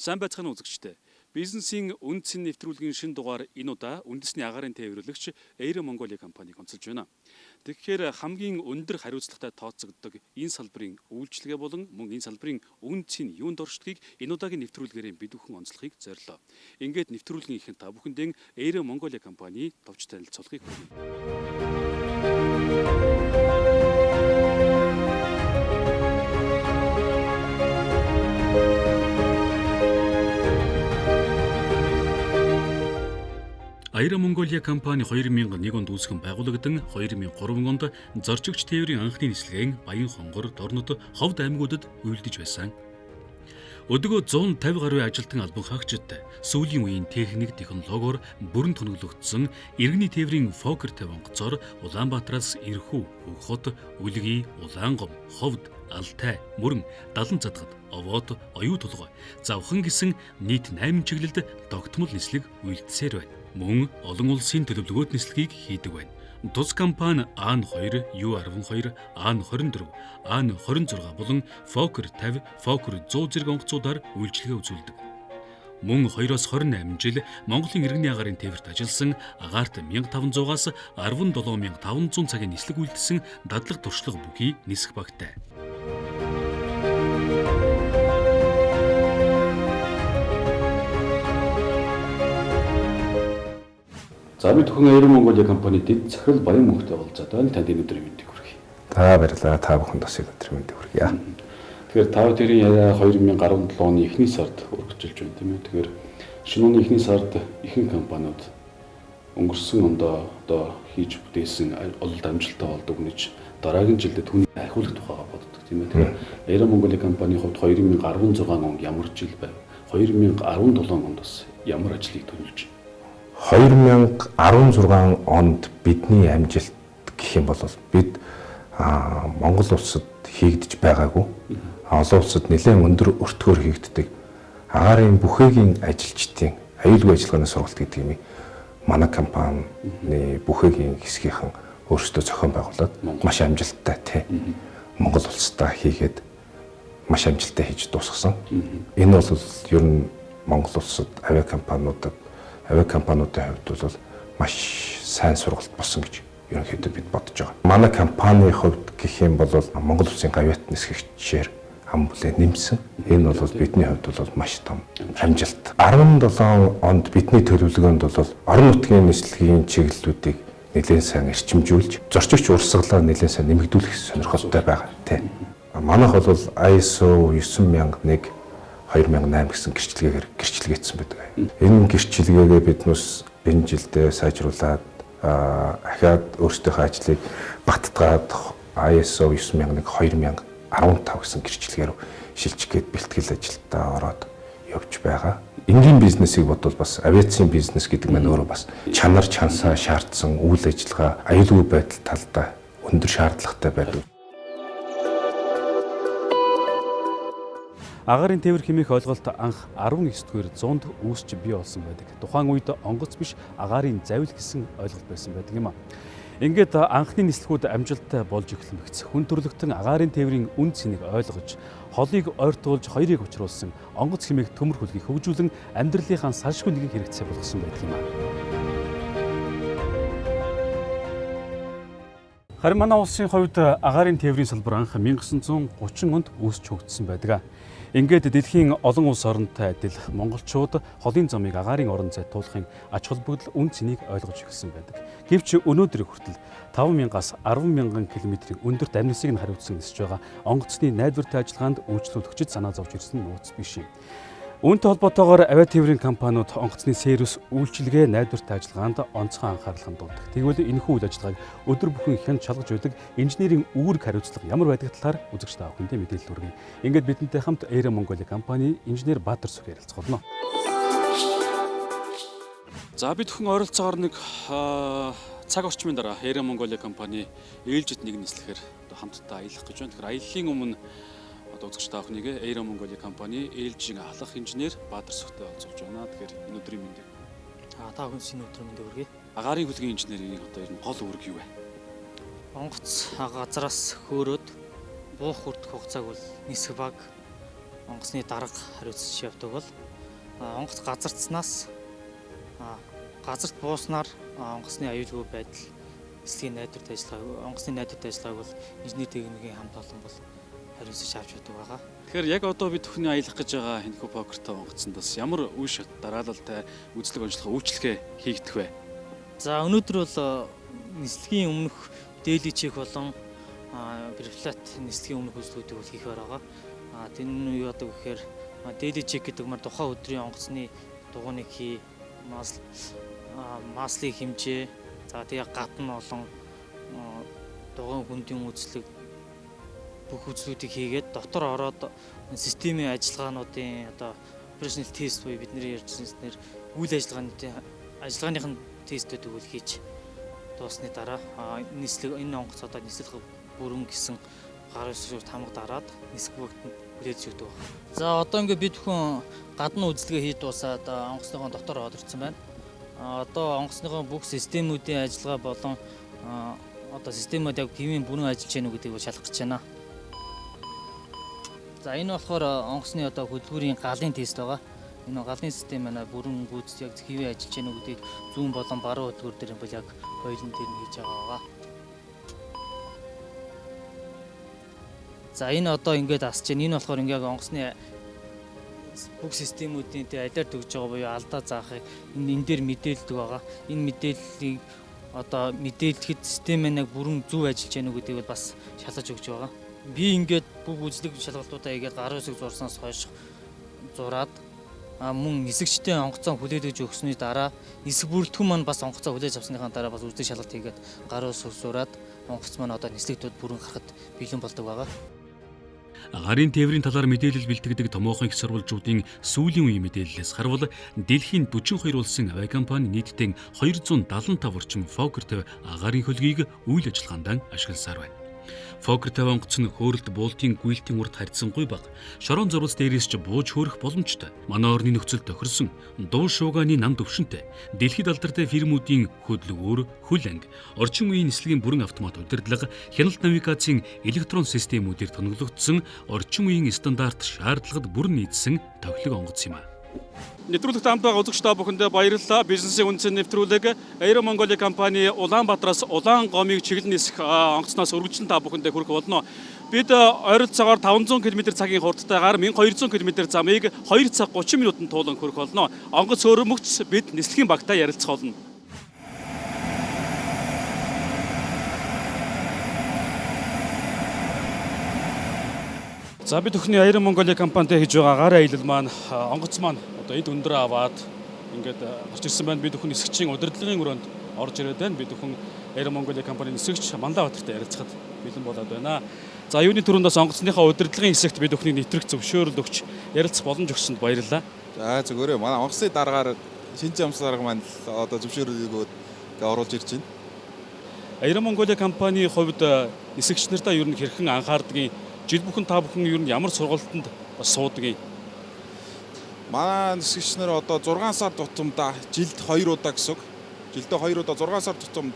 Сайн байцгаана үзэгчдээ. Бизнесийн үнд цэн нэвтрүүлгийн шинэ дугаар энэ удаа үндэсний агаарын тээвэрлэгч Air Mongolia компанийг онцолж байна. Тэгэхээр хамгийн өндөр хариуцлагатай тооцогддог энэ салбарын үйлчилгээ болон мөн энэ салбарын үнд цэн юунд оршдгийг энэ удаагийн нэвтрүүлгээрээ бид бүхэн онцлохыг зорилоо. Ингээд нэвтрүүлгийн ихэнд та бүхэндээ Air Mongolia компани товч танилцуулгыг хүргэе. Air Mongolia компани 2001 онд үүсгэн байгуулагдсан 2003 онд зорчигч тээврийн анхны нислэгийн Баян хонгор, Дорнод, Ховд аймагуудад үйлдэж байсан. Өдгөө 150 гаруй ажилтан албан хаагчид сүүлийн үеийн техник, технологиор бүрэн тоноглогдсон иргэний тээврийн Fokker 50 онгоцоор Улаанбаатараас Ирхүү, Хөгхот, Үлгий, Улаангом, Ховд, Алтай, Мөрөн, Далан задгад, Овоод, Оюу тулгой, Завхан гэсэн нийт 8 чиглэлд тогтмол нислэг үйлдсээр байна. Мөн олон улсын төлөвлөгөөт нислэгийг хийдэг байна. Тус компани AN2, U12, AN24, AN26 болон Fokker 50, Fokker 100 зэрэг онгоцуудаар үйлчилгээ үзүүлдэг. Мөн 2-28 жил Монголын иргэний агаарын тээвэрт ажилласан агаарт 1500-аас 17500 цагийн нислэг үйлдсэн дадлаг туршлага бүхий нисэх багтай. За бид бүхэн Air Mongolia компани дэд захирал Баян мөнхтэй уулзаад байна. Танд өнөөдрийн мэндийг хүргэе. За баярлалаа. Та бүхэнд бас өнөөдрийн мэндийг хүргэе. Тэгэхээр та тэрийн яриа 2017 оны эхний сард өргөжүүлж байна тийм ээ. Тэгэхээр шинэ оны эхний сард ихэнх компаниуд өнгөрсөн ондоо одоо хийж бүтээсэн ололт амжилттай болдог гэж дараагийн жилдээ түүний ахиулах тухайга боддог тийм ээ. Тэгэхээр Air Mongolia компанийн хувьд 2016 онд ямар жил байв? 2017 онд бас ямар ажлыг төлөвлөж 2016 онд бидний амжилт гэх юм бол бид Монгол улсад хийгдэж байгаагүй олон улсад нэлээд өндөр өртгөөр хийгддэг агаарын бүхэгийн ажилчдын аюулгүй ажиллагааны сургалт гэдэг юм манай компани бүхэгийн хэсгийнхэн өөрсдөө зохион байгуулад маш амжилттай тий Монгол улстай хийгээд маш амжилттай хийж дуусгасан. Энэ бол ер нь Монгол улсад авиакомпаниудын хувьд бол маш сайн сургалт болсон гэж ерөнхийдөө бид бодож байгаа. Манай компанийн хувьд гэх юм бол Монгол улсын авиат нисгэгчээр ам бүлээ нэмсэн. Энэ бол бидний хувьд бол маш том амжилт. 17 онд бидний төлөвлөгөөнд бол орон нутгийн нислэгийн чиглэлүүдийг нэлээд сайн эрчимжүүлж, зорчигч урсгалаа нэлээд сайн нэмэгдүүлэх сонирхолтой байгаа тийм. Манайх бол ISO 9001 2008 гэсэн гэрчлэгээсэн байдаг. Энэ гэрчлэгээгээ биднээс энэ жилдээ сайжруулад ахаад өөрсдийнхөө ажлыг баттгаад ISO 9001 2015 гэсэн гэрчлэгээр шилжихэд бэлтгэл ажилдаа ороод явж байгаа. Энгийн бизнесийг бодвол бас авиацийн бизнес гэдэг нь өөрөө бас чанар чансаа шаардсан үйл ажиллагаа аюулгүй байдал талдаа өндөр шаардлагатай байдаг. Агаарын тээвэр хэмээх ойлголт анх 19-р зуунд үүсч бий болсон байдаг. Тухайн үед онгоц биш агаарын завил гэсэн ойлголт байсан байдаг юм а. Ингээд анхны нислэгүүд амжилттай болж эхлэмэгц. Хүн төрлөختөн агаарын тээврийн үн цэнийг ойлгож, холыг ойртуулж хоёрыг учруулсан онгоц хэмээх төмөр хөлгийг хөгжүүлэн амьдралынхаа салшгүй нэгийг хэрэгцээ болгосон байдаг юм а. Харин манай улсын хувьд агаарын тээврийн салбар анх 1930 онд үүсч хөгжсөн байдаг. Ингээд дэлхийн олон улс оронтой адил монголчууд холын замыг агаарын орон зайд туулахын ач холбогдол үн цэнийг ойлгож эхэлсэн байдаг. Гэвч өнөөдрийн хүртэл 5,000-аас 10,000 км-ийн өндөрт амнисыг нь хариуцсан нисэж байгаа онгоцны найдвартай ажиллагаанд үйлчлүүлэгчид санаа зовж ирсэн нууц биш юм. Үүнтэй холбоотойгоор авиа тээврийн компаниуд онгоцны сервис үйлчилгээ найдвартай ажиллагаанд онцгой анхаарал хандуулдаг. Тэгвэл энэхүү үйл ажиллагааг өдөр бүхэн хянд шалгаж байдаг инженерийн үүрэг хариуцлага ямар байдаг талаар үзэгч та бүхэндээ мэдээлэл хүргэе. Ингээд бидэнтэй хамт Air Mongolia компани инженер Баатар Сүх ярилцах болно. За бид бүхэн ойролцоогоор нэг цаг орчмын дараа Air Mongolia компани ээлжид нэг нислэхээр хамтдаа аялах гэж байна. Тэгэхээр аяллаа өмнө үзэгч та бүхнийг Air Mongolia компани ээлжийн ахлах инженер Баатар Сүхтэй олзуулж байна. Тэгэхээр өнөөдрийн мэндийг. Та бүхэн өнөөдрийн мэндийг хүргэе. Агаарын хөлгийн инженерийн одоо ер нь гол үүрэг юу вэ? Онгоц газараас хөөрөөд буух хүртэх хугацааг бол нисэх баг онгоцны дарга хариуцж явдаг бол онгоц газардснаас газарт бууснаар онгоцны аюулгүй байдал нислэгийн найдварт ажиллагаа онгоцны найдварт ажиллагааг бол инженер техникийн хамт олон бол хариуцж авч байдаг байгаа. Тэгэхээр яг одоо бид бүхний аялах гэж байгаа Хэнхүү покертой онгоцонд бас ямар үе шат дараалалтай үзлэг онцлог үйлчлэгээ хийгдэх вэ? За өнөөдөр бол нислэгийн өмнөх дээли чек болон префлат нислэгийн өмнөх үзлгүүдийг бол хийхээр байгаа. Тэр нь юу яадаг гэхээр дээли чек гэдэг мар тухайн өдрийн онгоцны дугуйныг хий, маслыг хэмжээ, за тэгээ гадна олон дугуйн хүндийн үзлэг бүх үзлүүдийг хийгээд дотор ороод системийн ажиллагаануудын одоо operational test буюу бидний ярьжсэнээр үйл ажиллагааных нь тестүүдийг үл хийж дуусны дараа нислэг энэ онгоц одоо нислэх бүрэн гэсэн гарын сүрт хамаг дараад нисэх бүгдэнд хүлээж өгдөг байна. За одоо ингээд бид хүн гадна үзлэгээ хийж дуусаад онгоцныхон дотор оролцсон байна. Одоо онгоцныхон бүх системүүдийн ажиллагаа болон одоо системүүд яг хэвийн бүрэн ажиллаж гэнэ гэдгийг шалгах гэж байна. За энэ болохоор онгоцны одоо хөдөлгүүрийн галын тест байгаа. Энэ галын систем манай бүрэн гүйц яг хэвээ ажиллаж гэнэ гэдгийг зүүн болон баруун хөдөлгүүр дээр бол яг хоёулын дээр нь хийж байгаа. За энэ одоо ингээд асч байна. Энэ болохоор ингээд онгоцны бүх системүүдийн тэ алиар төгж байгаа буюу алдаа заахыг энэ дээр мэдээлдэг байгаа. Энэ мэдээллийг одоо мэдээлэхэд систем маань бүрэн зөв ажиллаж гэнэ гэдгийг бас шалгаж өгч байгаа. Би ингээд бүх үзлэг шалгалтуудаа хийгээд гарын үсэг зурсанаас хойш зураад мөн нисэгчтэй онгоцоо хүлээлгэж өгсөний дараа нисэх бүрэлдэхүүн маань бас онгоцоо хүлээж авсныхаа дараа бас үзлэг шалгалт хийгээд гарын үсэг зураад онгоц маань одоо нислэгтүүд бүрэн гарахад бэлэн болдог байгаа. Гарын тээврийн талаар мэдээлэл бэлтгэдэг томоохон их сурвалжуудын сүүлийн үеийн мэдээллээс харвал дэлхийн 42 улсын авиакомпани нийтдээ 275 орчим Fokker 50 гарын хөлгийг үйл ажиллагаанд ашигласаар байна. Fokker 50 онгоц нь хөөрөлт буултын гүйлтийн урд харьцангуй бага. Шорон зурвас дээрээс ч бууж хөөрөх боломжтой. Манай орны нөхцөл тохирсон дуу шуугааны нам төвшөнтэй. Дэлхийд алдартай фирмүүдийн хөдөлгөөр, хөл анги, орчин үеийн нислэгийн бүрэн автомат удирдлага, хяналт навигацийн электрон системүүдээр тоногдсон орчин үеийн стандарт шаардлагад бүрэн нийцсэн тохилог онгоц юм а. Нэвтрүүлэгт хамт байгаа үзэгч та бүхэндээ баярлалаа. Бизнесийн үндсэн нэвтрүүлэг Air Mongolia компани Улаанбаатараас Улаан гомыг чиглэн нисэх онгоцноос үргэлжлэн та бүхэндээ хүрэх болно. Бид ойролцоогоор 500 км цагийн хурдтайгаар 1200 км замыг 2 цаг 30 минутанд туулан хүрэх болно. Онгоц өөрөмөгч бид нислэгийн багтаа ярилцах болно. За бид өхний Air Mongolia компанитай хийж байгаа гарын аялал маань онгоц маань одоо эд өндөр аваад ингээд гарч ирсэн байна. Бид өхөн нисгчийн удирдлагын өрөөнд орж ирээд байна. Бид өхөн Air Mongolia компани нисгч Манлайбаатартай ярилцахад бэлэн болоод байна. За юуны түрүүндээс онгоцныхаа удирдлагын хэсэгт бид өхний нэвтрэх зөвшөөрөл өгч ярилцах боломж өгсөнд баярлалаа. За зөвгөрөө манай онгоцны дараагаар шинж амсал арга маань одоо зөвшөөрөл өгөөд оруулж ирж байна. Air Mongolia компани хувьд нисгч нартаа ер нь хэрхэн анхаардгийг жил бүхэн та бүхэн ер нь ямар сургалтанд бас суудаг юм? Манай нисгч нар одоо 6 сар тутамдаа жилд 2 удаа гэсэн үг. Жилдээ 2 удаа 6 сар тутамд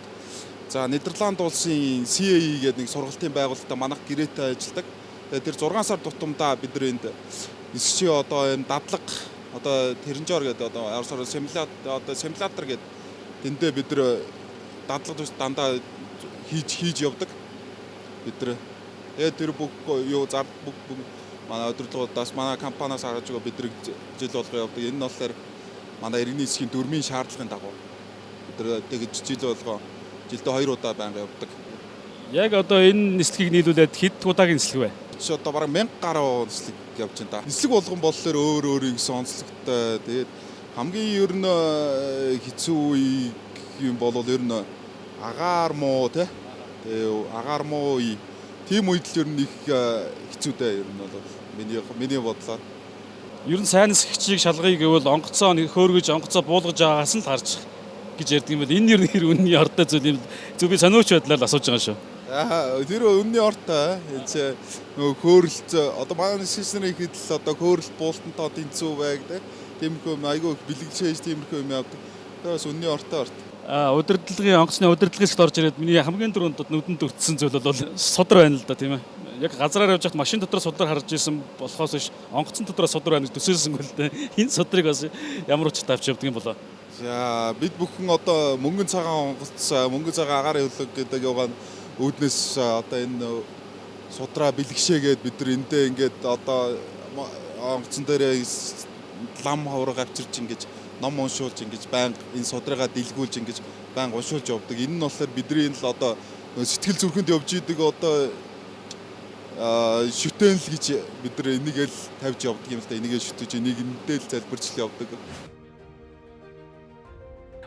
за Нидерланд улсын CAE гэдэг нэг сургалтын байгууллагад манайх гэрээтэй ажилладаг. Тэгээд тэр 6 сар тутамдаа бид нар энд нисгчийн одоо энэ дадлага одоо тэрэнжор гэдэг одоо симулятор гэдэг тэндээ бид нар дадлага дандаа хийж явдаг. Бид нар тэгээд тэр бүх юу зар бүх манай удирдлагуудаас манай компаниас харж байгаа бид нар жил болго явдаг. Энэ нь болохоор манай иргэний засгийн дөрмийн шаардлагын дагуу бид нар тэгж жил болго жилдээ 2 удаа байнга явдаг. Яг одоо энэ нислэгийг нийлүүлээд хэд удаагийн нислэг вэ? Чи одоо бараг 1000 гаруй нислэг явж байна да. Нислэг болгон болохоор өөр ингэсэн онцлогтой. Тэгээд хамгийн ер нь хэцүү юм бол ер нь агаар муу те. Тэгээ агаар муу тийм үед л ер нь их хэцүүтэй ер нь бол миний бодлоор. Ер нь сайн нисгчийг шалгая гэвэл онгоцоо хөөргөж онгоцоо буулгаж байгаагаас нь л харж гэж ярьдаг юм бол энэ ер нь хэр үнний ортой зүйл юм. Зөв би сониуч байдлаар асууж байгаа шүү. Тэр үнний ортой. Энэ нөгөө хөөрөлт одоо манай нисгчнэрийн ихэд л одоо хөөрөлт буултантаа тэнцүү байг тиймэрхүү айгүй бэлгэлжээж тиймэрхүү юм явдаг. Тэрээс үнний ортой. Удирдлагын онгоцны удирдлагын хэсэгт орж ирээд миний хамгийн түрүүнд нүдэнд өртсөн зүйл бол содор байна л да тийм ээ. Яг газраар явж байхад машин дотор судар харж ирсэн болохоос биш онгоцон дотор судар байна гэж төсөөлсөн гол дээ. Энэ судрыг бас ямар учиртай авч явдаг юм болоо. За бид бүхэн одоо мөнгөн цагаан онгоц, мөнгөн цагаан агаарын хөлөг гэдэг яваа үүднээс одоо энэ судраа бэлгшээгээд бид нар эндээ ингээд одоо онгоцон дээрээ лам хавраг авчирч ингэж ном уншуулж ингэж байнга энэ судраагаа дэлгүүлж ингэж байнга уншуулж явдаг. Энэ нь болохоор бидний энэ л одоо сэтгэл зүрхэнд явж идэг одоо шүтэн л гэж бид нар энийг л тавьж явдаг юм л да. Энийгээ шүтэж энийг эндээ л залбирч л явдаг.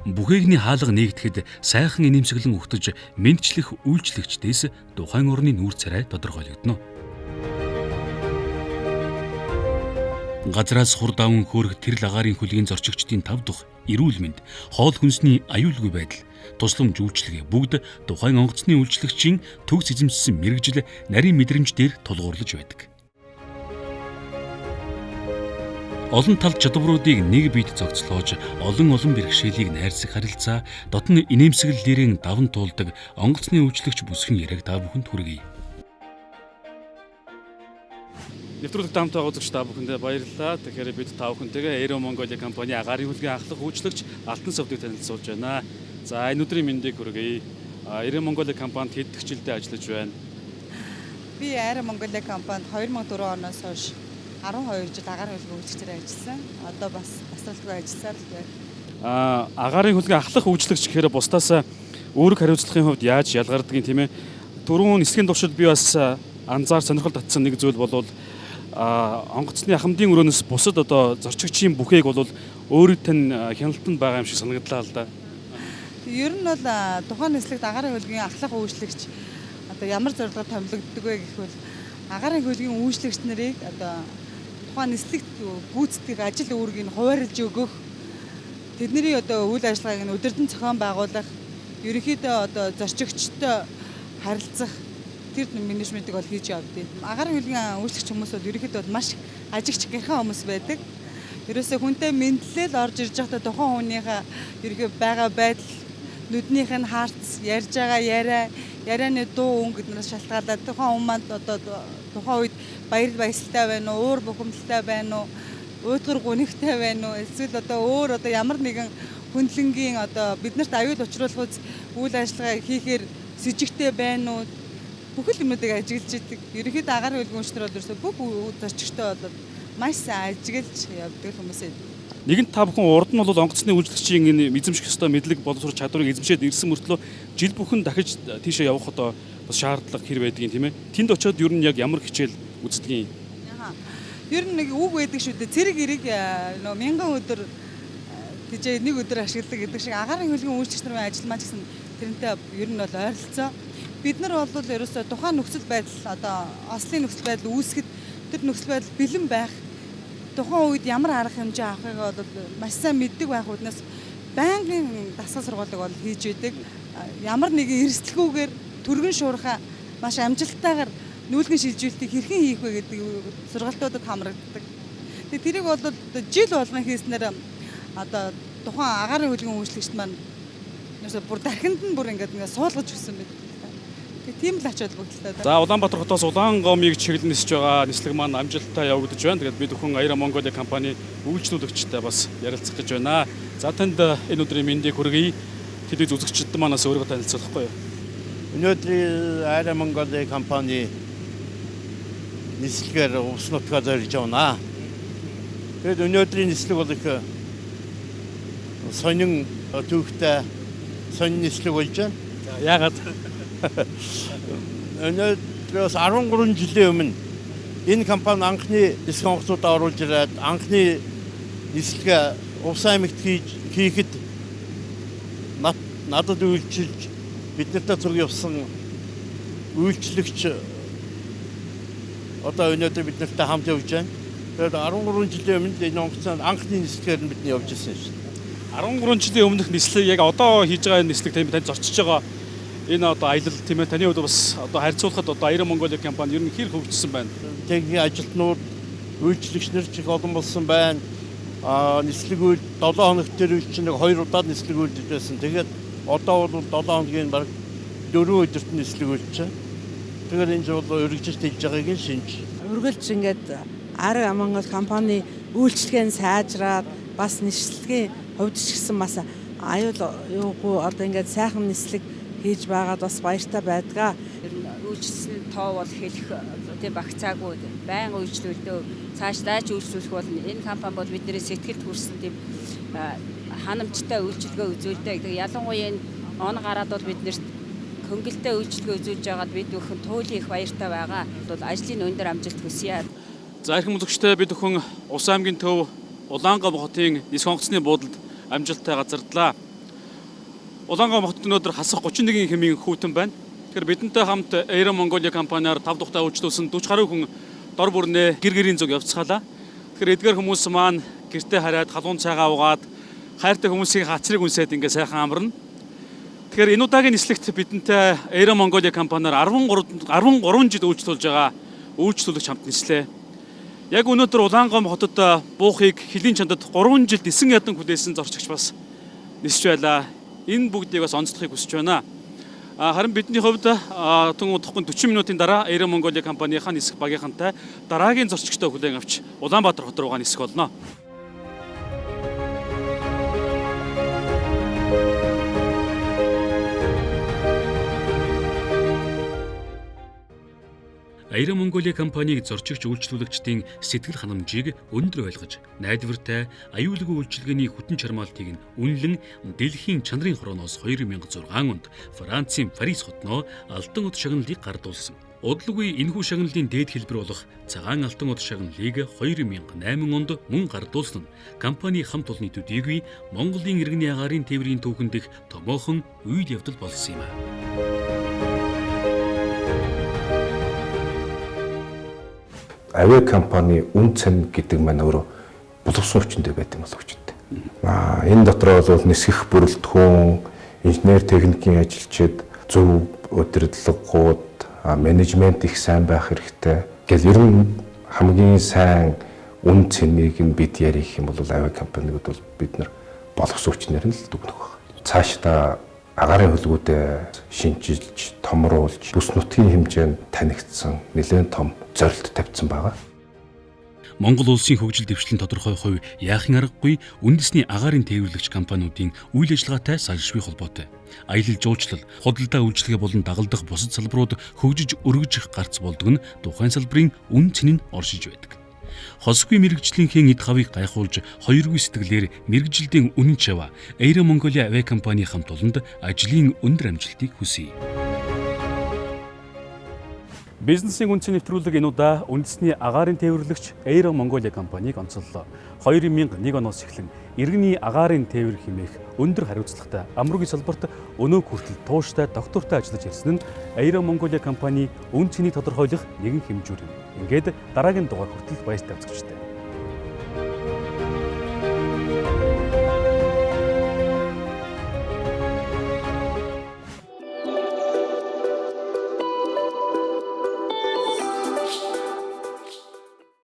Бүхээгний хаалга нэгдэхэд сайхан инээмсэглэн өгтөж мэдчлэх үйлчлэгчдээс тухайн орны нүүр царай тодорхойлогдно. Газраас хур даван хөөрөх тэрл агаарын хөлгийн зорчигчдын 5 дахь эрүүл мэнд, хоол хүнсний аюулгүй байдал, тусламж үйлчлэгээ бүгд тухайн онгоцны үйлчлэгчийн төгс эзэмшсэн мэрэгжил нарийн мэдрэмж дээр тулгуурлаж байдаг. Олон тал чадваруудыг нэг биед зохицлоож, олон бэрхшээлийг найрсах харилцаа, дотн инээмсэглэлээрээ даван туулдаг онгоцны үйлчлэгч бүсгийн яриаг та бүхэнд хүргэе. Нэвтрүүлэг таамтай үзэгч та бүхэндээ баярлалаа. Тэгэхээр бид та бүхэнтэйгээ Aero Mongolia компани агаарын хөлгийн ахлах үйлчлэгч Алтан Совдыг танилцуулж байна. За энэ өдрийн мэндийг хүргэе. Aero Mongolia компанид хэд дэх жилдээ ажиллаж байна? Би Aero Mongolia компанид 2004 оноос хойш 12 жил агаарын хөлгийн үйлчлэгчээр ажилласан. Одоо бас тасралтгүй ажилласаар л байна. Агаарын хөлгийн ахлах үйлчлэгч гэхээр бусдаас өөрөг хариуцлагын хувьд яаж ялгардгийг тийм ээ. Түрүүн нисхийн туршид би бас анзаар сонирхол татсан нэг зүйл бол онгоцны ахмадын өрөөнөөс бусад одоо зорчигчийн бүхээг бол өөрөд тань хяналтанд байгаа юм шиг санагдлаа л да. Ер нь бол тухайн нислэгт агаарын хөлгийн ахлах үйлчлэгч одоо ямар зорилгоор томилогддог вэ гэхвэл агаарын хөлгийн үйлчлэгч нарыг одоо тухайн нислэгт гүйцэтгэх ажил үүргийг хуваарлж өгөх, тэдний одоо үйл ажиллагааг нь өдөртөн зохион байгуулах, ерөнхийдөө одоо зорчигчтой харилцах тэр менежментийг бол хийж явдیں۔ Агаарын хөлгийн үйлчлэгч хүмүүс бол ерөнхийдөө маш ажигч гэрхэн хүмүүс байдаг. Ерөөсөө хүнтэй мэдлэл орж ирж байхдаа тухайн хүнийхээ ерөнхий байгаа байдал, нүднийх нь харц, ярьж байгаа ярианы дуу өнгө гэднээс шалтгаалаад тухайн хүн манд одоо тухайн үед баяр баясгалтай байна уу, уур бухимдалтай байна уу, уйтгар гүнхтэй байна уу, эсвэл одоо өөр одоо ямар нэгэн хүндлэнгийн одоо биднэрт аюул учруулах үйл ажиллагаа хийхээр сэжигтэй байна уу, бүхэл юмнуудыг ажиглаж идэг. Ерөнхийдөө агаарын хөлгийн үйлчлэгчдэр бол ерөөсөө бүх зорчигчтой бол маш сайн ажиглаж явдаг хүмүүс ээ. Нэгэнт та бүхэн урд нь бол онгоцны үйлчлэгчийн энэ эзэмших ёстой мэдлэг боловсрол чадварыг эзэмшээд ирсэн мөртлөө жил бүхэн дахиж тийшээ явах одоо бас шаардлага хэр байдгийг тийм ээ. Тэнд очиод ер нь яг ямар хичээл үздэг юм? Ер нь нэг үг байдаг шүү дээ. Цэрэг эрэг нөө 1000 өдөр тийж нэг өдөр ашигладаг гэдэг шиг агаарын хөлгийн үйлчлэгч нарын ажил маань гэсэн тэрнтэй ер нь бол ойролцоо. Бид нар бол ерөөсөө тухайн нөхцөл байдал одоо ослын нөхцөл байдал үүсгэхэд тэр нөхцөл байдал бэлэн байх, тухайн үед ямар арга хэмжээ авахыг бол маш сайн мэддэг байх үднээс байнгын дасгал сургуулийг бол хийж байдаг. Ямар нэгэн эрсдэлгүйгээр түргэн шуурхаа маш амжилттайгаар нүүлгэн шилжүүлэлтийг хэрхэн хийх вэ гэдэг сургалтуудад хамрагддаг. Тэгээ тэрийг бол жил болгон хийснээр одоо тухайн агаарын хөлгийн үйлчлэгчд маань ерөөсөө бүр дархинд нь бүр ингээд суулгаж өгсөн байдаг. Тийм л ач холбогдолтой. За Улаанбаатар хотоос Улаан гомыг чиглэн нисэж байгаа нислэг маань амжилттай явагдаж байна. Тэгээд бид бүхэн Aero Mongolia компани үйлчлүүлэгчтэй бас ярилцах гэж байна. За танд энэ өдрийн мэндийг хүргэе. Тэд үзэгчид манаас өөрийгөө танилцуулахгүй юу? Өнөөдөр Aero Mongolia компани нислэгээр ус нутгаа зорж явна. Тэгээд өнөөдрийн нислэг бол их сонин төвхтэй сонин нислэг болж байна. Яагаад? Өнөөдрөөс 13 жилийн өмнө энэ компани анхны нислэг онгоцнуудаа оруулж ирээд анхны нислэгээ Увс аймагт хийхэд надад үйлчилж биднэртэй зураг явсан үйлчлэгч одоо өнөөдөр биднэртэй хамт явж байна. Тэгээд 13 жилийн өмнө энэ онгоцны анхны нислэгээр нь бидний явж ирсэн шүү дээ. 13 жилийн өмнөх нислэг яг одоо хийж байгаа нислэг танд зорчиж байгаа энэ одоо аялал тийм ээ таны хувьд бас одоо харьцуулахад одоо Aero Mongolia компани ер нь хэр хөгжсөн байна? Техникийн ажилтнууд үйлчлэгчнэр ч их олон болсон байна. Нислэг үйл 7 хоног төр чинь нэг 2 удаа нислэг үйлдэж байсан. Тэгээд одоо бол 7 хоногийн баг 4 өдөрт нислэг үйлч. Тэгэхээр энэ бол өргөжөлт хийж байгааг нь шинж. Үргэлж ингээд Арга Монгол компани үйлчлэгээ сайжраад бас нислэгийн хувьд ч гэсэн бас аюулгүй одоо ингээд сайхан нислэг хийж байгаад бас баяртай байдгаа. Үйлчлэсэн тоо бол хэлэх тийм багцаагүй байнга үйлчлүүлдөө цаашдаа ч үйлчлүүлэх бол энэ компани бол бидний сэтгэлд хүрсэн тийм ханамжтай үйлчлэгээ үзүүлдэг. Ялангуяа энэ он гараад бол биднэрт хөнгөлтэй үйлчлэгээ үзүүлж байгаад бид бүхэн туйлын их баяртай байгаа. Бол ажлын өндөр амжилт хүсье. За эрхэм үзэгчдээ бид бүхэн Ус аймгийн төв Улаангом хотын нис хонгоцны буудалд амжилттай газардлаа. Улаангом хотод өнөөдөр хасах 31 хэмийн хүүтэн байна. Тэгэхээр бидэнтэй хамт Air Mongolia компаниар 5 дугтаа үйлчлүүлсэн 40 гаруй хүн дор бүрнээ гэр гэрийн зүг явцгаалаа. Тэгэхээр эдгээр хүмүүс маань гэртээ хараад халуун цайгаа уугаад хайртай хүмүүсийн хацрыг үнсээд ингээ сайхан амарна. Тэгэхээр энэ удаагийн нислэгт бидэнтэй Air Mongolia компаниар 13 жил үйлчлүүлж байгаа үйлчлүүлэгч хамт нислээ. Яг өнөөдөр Улаангом хотод буухыг хөлийн чандад 3 жил нисэн ядан хүлээсэн зорчигч бас нисэж байлаа. Энэ бүгдийг бас онцлохыг хүсэж байна. Харин бидний хувьд тун удахгүй 40 минутын дараа Air Mongolia компанийнхаа нисэх багийнхантай дараагийн зорчигчтой хүлээн авч Улаанбаатар хот руугаа нисэх болно. Air Mongolia компаниг зорчигч үйлчлүүлэгчдийн сэтгэл ханамжийг өндөр ойлгож, найдвартай аюулгүй үйлчилгээний хүтэн чармаалтыг нь үнэлэн дэлхийн чанарын хорооноос 2006 онд Францын Парис хотноо алтан од шагналыг гардуулсан. Удалгүй энэхүү шагналын дээд хэлбэр болох цагаан алтан од шагналыг 2008 онд мөн гардуулсан нь компани хамт олонний төдийгүй Монголын иргэний агаарын тээврийн түүхэнд их томоохон үйл явдал болсон юм. Авиа компани үн цэн гэдэг маань өөрөө боловсон хүчтэй байдаг юм боловчтой. Энэ дотор бол нисгэх бүрэлдэхүүн, инженер техникийн ажилчид, зөв удирдлагууд, менежмент их сайн байх хэрэгтэй. Гэл ер нь хамгийн сайн үн цэнийг нь бид ярих юм бол авиа компаниуд бол бид нар боловсон хүчнээр нь л дүгнэх баг. Цаашдаа агаарын хөлгүүдэд шинжилж, томруулж, бүс нутгийн хэмжээнд танигдсан нэлээд том зорилт тавьсан байгаа. Монгол улсын хөгжил дэвшлэн тодорхой хувь яахын аргагүй үндэсний агаарын тээвэрлэгч компаниудын үйл ажиллагаатай салшгүй холбоотой. Аялал жуулчлал, худалдаа үйлчилгээ болон дагалдах бусад салбарууд хөгжиж өргөжих гарц болдог нь тухайн салбарын үн цэн нь оршиж байдаг. Хосгүй мэрэгжлийнхээ эд хавыг гайхуулж, хоёргүй сэтгэлээр мэрэгжилтийн үнэн чава Air Mongolia авиа компани хамт олонд ажлын өндөр амжилтыг хүсье. Бизнесийн үн цэн нэвтрүүлэг энэ удаа үндэсний агаарын тээвэрлэгч Air Mongolia компанийг онцоллоо. 2001 оноос эхлэн иргэний агаарын тээвэр хэмээх өндөр хариуцлагатай амруугийн салбарт өнөө хүртэл тууштай доктортой ажиллаж ирсэн нь Air Mongolia компани үн цэнийг тодорхойлох нэгэн хэмжүүр юм. Ингээд дараагийн дугаар хүртэл баяртай үзэгчтэй.